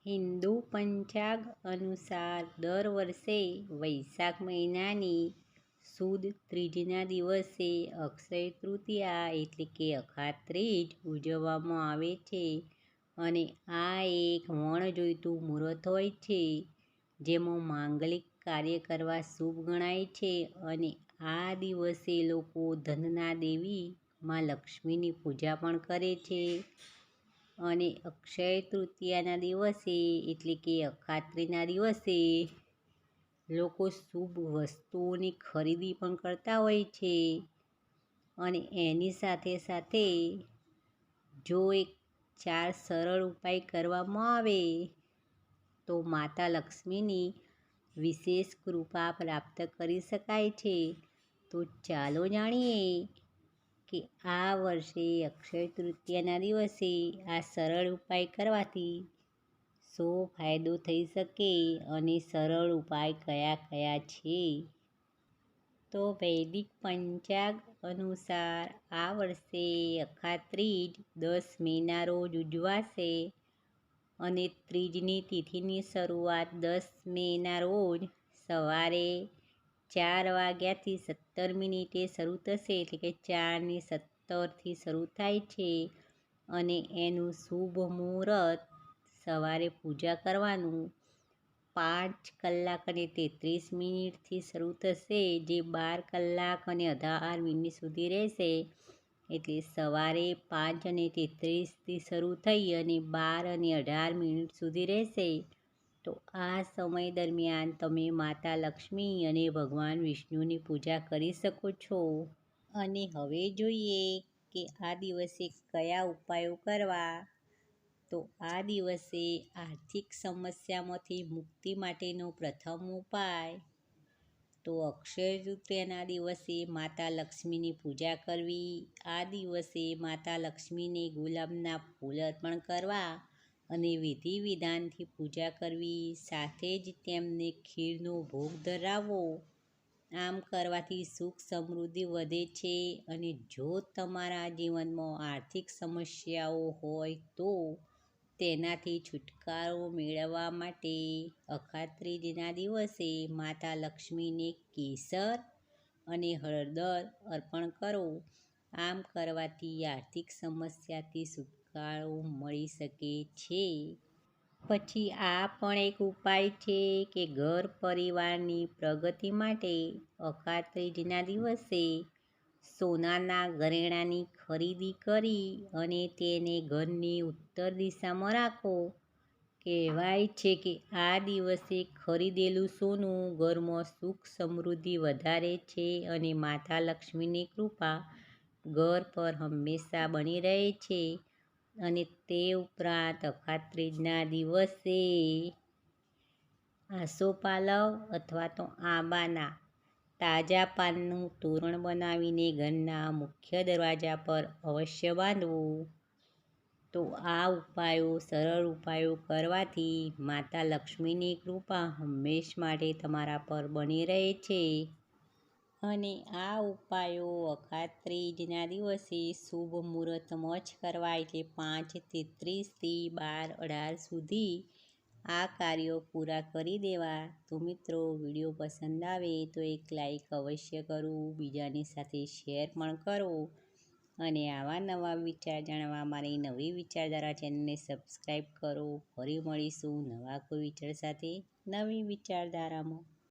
હિન્દુ પંચાગ અનુસાર દર વર્ષે વૈશાખ મહિનાની સુદ ત્રીજના દિવસે અક્ષય તૃતીયા એટલે કે અખાત ત્રીજ ઉજવવામાં આવે છે અને આ એક વણજોઈતું મુહૂર્ત હોય છે જેમાં માંગલિક કાર્ય કરવા શુભ ગણાય છે અને આ દિવસે લોકો ધનના દેવી માં લક્ષ્મીની પૂજા પણ કરે છે. અને અક્ષય તૃતીયાના દિવસે એટલે કે અખાત્રીજના દિવસે લોકો શુભ વસ્તુઓની ખરીદી પણ કરતા હોય છે. અને એની સાથે સાથે જો એક 4 સરળ ઉપાય કરવામાં આવે તો માતા લક્ષ્મીની વિશેષ કૃપા પ્રાપ્ત કરી શકાય છે. તો ચાલો જાણીએ કે આ વર્ષે અક્ષય તૃતીયાના દિવસે આ સરળ ઉપાય કરવાથી શો ફાયદો થઈ શકે અને સરળ ઉપાય કયા કયા છે. તો વૈદિક પંચાગ અનુસાર આ વર્ષે અખાત ત્રીજ 10 મેના રોજ ઉજવાશે અને ત્રીજની તિથિની શરૂઆત 10 મેના રોજ સવારે 4 વાગ્યાથી 17 મિનિટે શરૂ થશે એટલે કે 4:17થી શરૂ થાય છે અને એનું શુભ મુહૂર્ત સવારે પૂજા કરવાનું 5 કલાક અને 33 મિનિટથી શરૂ થશે જે 12 કલાક અને 18 મિનિટ સુધી રહેશે. એટલે સવારે 5:33થી શરૂ થઈ અને 12 અને 18 મિનિટ સુધી રહેશે. તો આ સમય દરમિયાન તમે માતા લક્ષ્મી અને ભગવાન વિષ્ણુની પૂજા કરી શકો છો. અને હવે જોઈએ કે આ દિવસે કયા ઉપાયો કરવા. તો આ દિવસે આર્થિક સમસ્યામાંથી મુક્તિ માટેનો પ્રથમ ઉપાય તો અક્ષય તૃતીયાના દિવસે માતા લક્ષ્મીની પૂજા કરવી. આ દિવસે માતા લક્ષ્મીને ગુલાબના ફૂલ અર્પણ કરવા અને વિધિ વિધાનથી પૂજા કરવી. સાથે જ તેમને ખીરનો ભોગ ધરાવવો. આમ કરવાથી સુખ સમૃદ્ધિ વધે છે અને જો તમારા જીવનમાં આર્થિક સમસ્યાઓ હોય તો તેનાથી છુટકારો મેળવવા માટે અખાત ત્રીજના દિવસે માતા લક્ષ્મીને કેસર અને હળદર અર્પણ કરો. આમ કરવાથી આર્થિક સમસ્યાથી છુટકારો મળી શકે છે. પછી આ પણ એક ઉપાય છે કે ઘર પરિવારની પ્રગતિ માટે અખાત ત્રીજના દિવસે સોનાના ઘરેણાંની ખરીદી કરી અને તેને ઘરની ઉત્તર દિશામાં રાખો. કહેવાય છે કે આ દિવસે ખરીદેલું સોનું ઘરમાં સુખ સમૃદ્ધિ વધારે છે અને માતા લક્ષ્મીની કૃપા ઘર પર હંમેશા બની રહે છે. અને તે ઉપરાંત અખાત ત્રીજના દિવસે આસોપાલવ અથવા તો આંબાના તાજા પાનનું તોરણ બનાવીને ઘરના મુખ્ય દરવાજા પર અવશ્ય બાંધવું. તો આ ઉપાયો સરળ ઉપાયો કરવાથી માતા લક્ષ્મીની કૃપા હંમેશ માટે તમારા પર બની રહે છે. અને આ ઉપાયો અખાત ત્રીજના દિવસે શુભ મુહૂર્તમાં જ કરવા એટલે 5:33થી 12:18 સુધી આ કાર્યો પૂરા કરી દેવા. તો મિત્રો વિડીયો પસંદ આવે તો એક લાઈક અવશ્ય કરો, બીજાની સાથે શેર પણ કરો અને આવા નવા વિચાર જાણવા મારી નવી વિચારધારા ચેનલને સબસ્ક્રાઈબ કરો. ફરી મળીશું નવા કોઈ વિચાર સાથે નવી વિચારધારામાં.